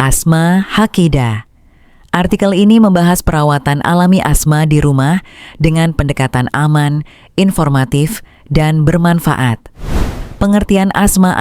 Asma Hakida. Artikel ini membahas perawatan alami asma di rumah dengan pendekatan aman, informatif, dan bermanfaat. Pengertian asma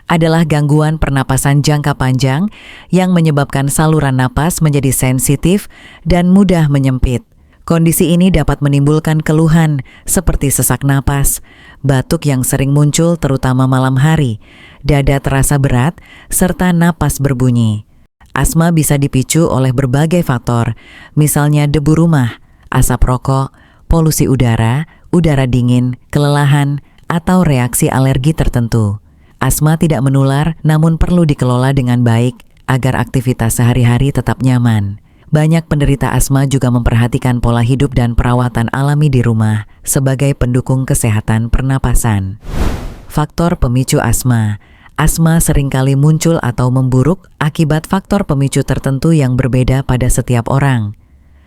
adalah gangguan pernapasan jangka panjang yang menyebabkan saluran napas menjadi sensitif dan mudah menyempit. Kondisi ini dapat menimbulkan keluhan seperti sesak napas, batuk yang sering muncul terutama malam hari, dada terasa berat, serta napas berbunyi. Asma bisa dipicu oleh berbagai faktor, misalnya debu rumah, asap rokok, polusi udara dingin, kelelahan, atau reaksi alergi tertentu. Asma tidak menular namun perlu dikelola dengan baik agar aktivitas sehari-hari tetap nyaman. Banyak penderita asma juga memperhatikan pola hidup dan perawatan alami di rumah sebagai pendukung kesehatan pernapasan. Faktor pemicu asma. Asma seringkali muncul atau memburuk akibat faktor pemicu tertentu yang berbeda pada setiap orang.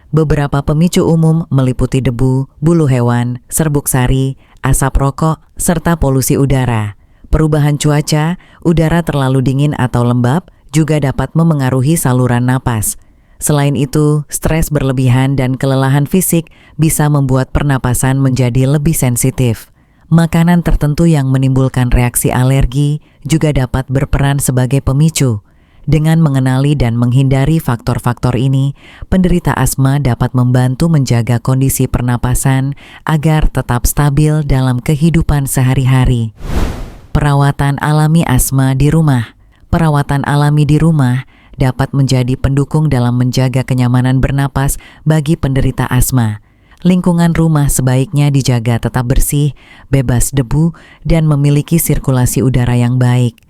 Beberapa pemicu umum meliputi debu, bulu hewan, serbuk sari, asap rokok, serta polusi udara. Perubahan cuaca, udara terlalu dingin atau lembab juga dapat memengaruhi saluran napas. Selain itu, stres berlebihan dan kelelahan fisik bisa membuat pernapasan menjadi lebih sensitif. Makanan tertentu yang menimbulkan reaksi alergi juga dapat berperan sebagai pemicu. Dengan mengenali dan menghindari faktor-faktor ini, penderita asma dapat membantu menjaga kondisi pernapasan agar tetap stabil dalam kehidupan sehari-hari. Perawatan alami asma di rumah. Perawatan alami di rumah dapat menjadi pendukung dalam menjaga kenyamanan bernapas bagi penderita asma. Lingkungan rumah sebaiknya dijaga tetap bersih, bebas debu, dan memiliki sirkulasi udara yang baik.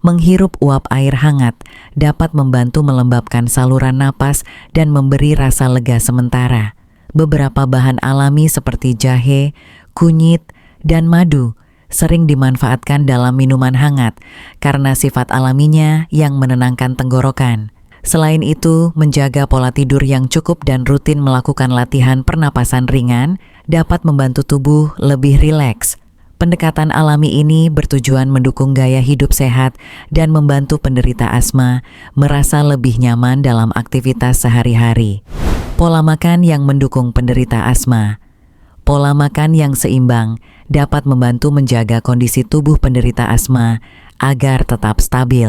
Menghirup uap air hangat dapat membantu melembabkan saluran napas dan memberi rasa lega sementara. Beberapa bahan alami seperti jahe, kunyit, dan madu sering dimanfaatkan dalam minuman hangat karena sifat alaminya yang menenangkan tenggorokan. Selain itu, menjaga pola tidur yang cukup dan rutin melakukan latihan pernapasan ringan dapat membantu tubuh lebih rileks. Pendekatan alami ini bertujuan mendukung gaya hidup sehat dan membantu penderita asma merasa lebih nyaman dalam aktivitas sehari-hari. Pola makan yang mendukung penderita asma. Pola makan yang seimbang dapat membantu menjaga kondisi tubuh penderita asma agar tetap stabil.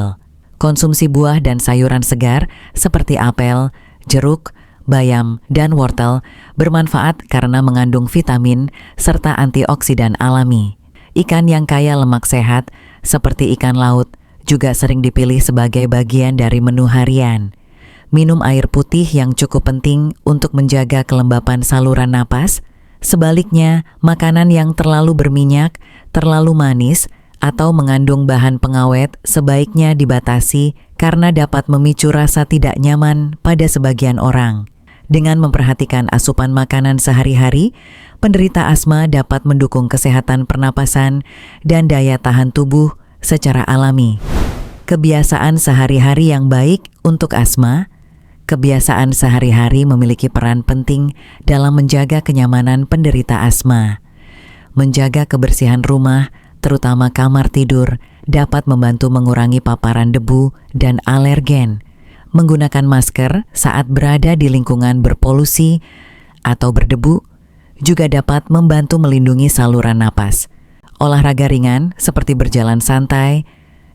Konsumsi buah dan sayuran segar seperti apel, jeruk, bayam, dan wortel bermanfaat karena mengandung vitamin serta antioksidan alami. Ikan yang kaya lemak sehat, seperti ikan laut, juga sering dipilih sebagai bagian dari menu harian. Minum air putih yang cukup penting untuk menjaga kelembapan saluran napas. Sebaliknya, makanan yang terlalu berminyak, terlalu manis, atau mengandung bahan pengawet sebaiknya dibatasi karena dapat memicu rasa tidak nyaman pada sebagian orang. Dengan memperhatikan asupan makanan sehari-hari, penderita asma dapat mendukung kesehatan pernapasan dan daya tahan tubuh secara alami. Kebiasaan sehari-hari yang baik untuk asma. Kebiasaan sehari-hari memiliki peran penting dalam menjaga kenyamanan penderita asma. Menjaga kebersihan rumah, terutama kamar tidur, dapat membantu mengurangi paparan debu dan alergen. Menggunakan masker saat berada di lingkungan berpolusi atau berdebu juga dapat membantu melindungi saluran napas. Olahraga ringan seperti berjalan santai,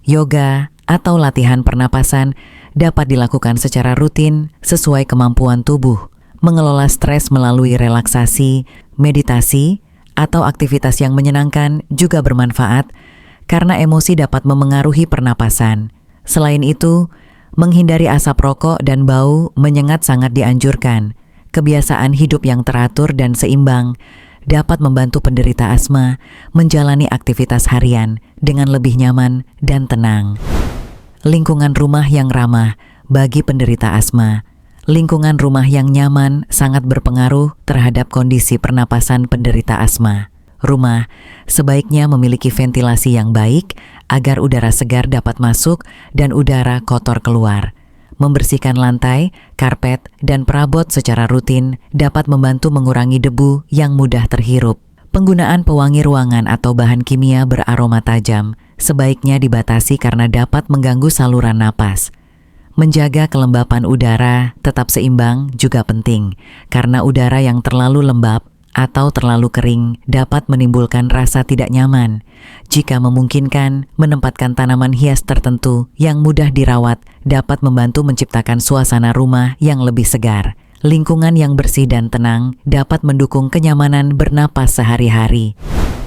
yoga, atau latihan pernapasan dapat dilakukan secara rutin sesuai kemampuan tubuh. Mengelola stres melalui relaksasi, meditasi, atau aktivitas yang menyenangkan juga bermanfaat karena emosi dapat memengaruhi pernapasan. Selain itu, menghindari asap rokok dan bau menyengat sangat dianjurkan. Kebiasaan hidup yang teratur dan seimbang dapat membantu penderita asma menjalani aktivitas harian dengan lebih nyaman dan tenang. Lingkungan rumah yang ramah bagi penderita asma. Lingkungan rumah yang nyaman sangat berpengaruh terhadap kondisi pernapasan penderita asma. Rumah sebaiknya memiliki ventilasi yang baik agar udara segar dapat masuk dan udara kotor keluar. Membersihkan lantai, karpet, dan perabot secara rutin dapat membantu mengurangi debu yang mudah terhirup. Penggunaan pewangi ruangan atau bahan kimia beraroma tajam sebaiknya dibatasi karena dapat mengganggu saluran napas. Menjaga kelembapan udara tetap seimbang juga penting, karena udara yang terlalu lembab atau terlalu kering dapat menimbulkan rasa tidak nyaman. Jika memungkinkan, menempatkan tanaman hias tertentu yang mudah dirawat dapat membantu menciptakan suasana rumah yang lebih segar. Lingkungan yang bersih dan tenang dapat mendukung kenyamanan bernapas sehari-hari.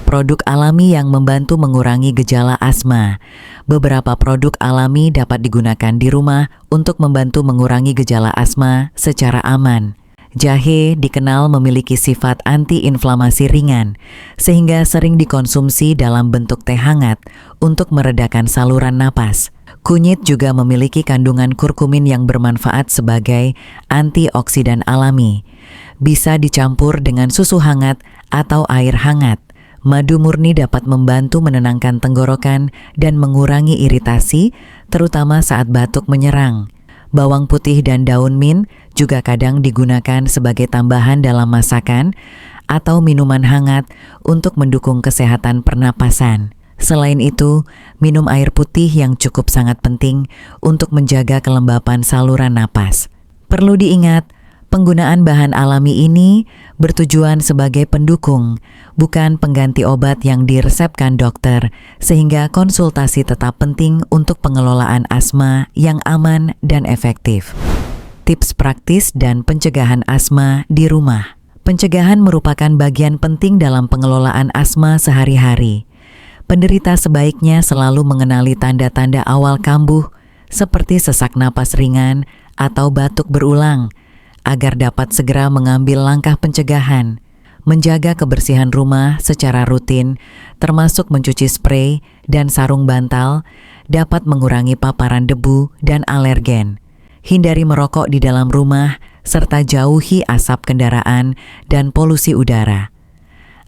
Produk alami yang membantu mengurangi gejala asma. Beberapa produk alami dapat digunakan di rumah untuk membantu mengurangi gejala asma secara aman. Jahe dikenal memiliki sifat anti-inflamasi ringan, sehingga sering dikonsumsi dalam bentuk teh hangat untuk meredakan saluran napas. Kunyit juga memiliki kandungan kurkumin yang bermanfaat sebagai antioksidan alami. Bisa dicampur dengan susu hangat atau air hangat. Madu murni dapat membantu menenangkan tenggorokan dan mengurangi iritasi, terutama saat batuk menyerang. Bawang putih dan daun mint juga kadang digunakan sebagai tambahan dalam masakan atau minuman hangat untuk mendukung kesehatan pernapasan. Selain itu, minum air putih yang cukup sangat penting untuk menjaga kelembapan saluran napas. Perlu diingat, penggunaan bahan alami ini bertujuan sebagai pendukung, bukan pengganti obat yang diresepkan dokter, sehingga konsultasi tetap penting untuk pengelolaan asma yang aman dan efektif. Tips praktis dan pencegahan asma di rumah. Pencegahan merupakan bagian penting dalam pengelolaan asma sehari-hari. Penderita sebaiknya selalu mengenali tanda-tanda awal kambuh, seperti sesak napas ringan atau batuk berulang, agar dapat segera mengambil langkah pencegahan. Menjaga kebersihan rumah secara rutin, termasuk mencuci spray dan sarung bantal, dapat mengurangi paparan debu dan alergen. Hindari merokok di dalam rumah, serta jauhi asap kendaraan dan polusi udara.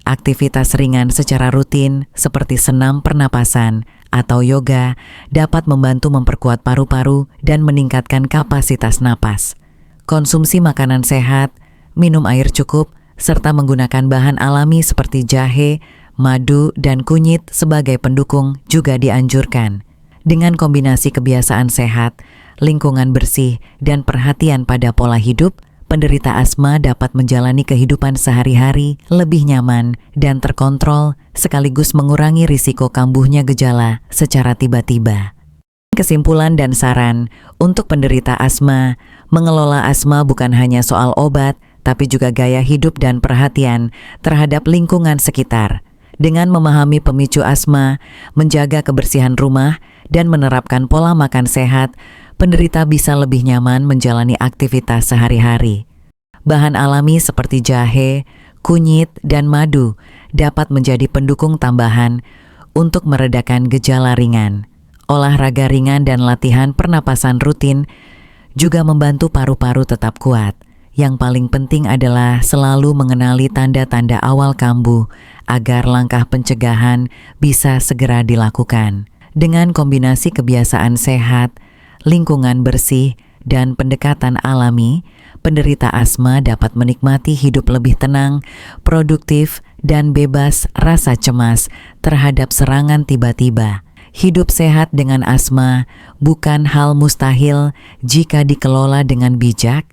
Aktivitas ringan secara rutin seperti senam pernapasan atau yoga dapat membantu memperkuat paru-paru dan meningkatkan kapasitas napas. Konsumsi makanan sehat, minum air cukup, serta menggunakan bahan alami seperti jahe, madu, dan kunyit sebagai pendukung juga dianjurkan. Dengan kombinasi kebiasaan sehat, lingkungan bersih, dan perhatian pada pola hidup, penderita asma dapat menjalani kehidupan sehari-hari lebih nyaman dan terkontrol, sekaligus mengurangi risiko kambuhnya gejala secara tiba-tiba. Kesimpulan dan saran untuk penderita asma, mengelola asma bukan hanya soal obat, tapi juga gaya hidup dan perhatian terhadap lingkungan sekitar. Dengan memahami pemicu asma, menjaga kebersihan rumah, dan menerapkan pola makan sehat, penderita bisa lebih nyaman menjalani aktivitas sehari-hari. Bahan alami seperti jahe, kunyit, dan madu dapat menjadi pendukung tambahan untuk meredakan gejala ringan. Olahraga ringan dan latihan pernapasan rutin juga membantu paru-paru tetap kuat. Yang paling penting adalah selalu mengenali tanda-tanda awal kambuh agar langkah pencegahan bisa segera dilakukan. Dengan kombinasi kebiasaan sehat, lingkungan bersih, dan pendekatan alami, penderita asma dapat menikmati hidup lebih tenang, produktif, dan bebas rasa cemas terhadap serangan tiba-tiba. Hidup sehat dengan asma bukan hal mustahil jika dikelola dengan bijak,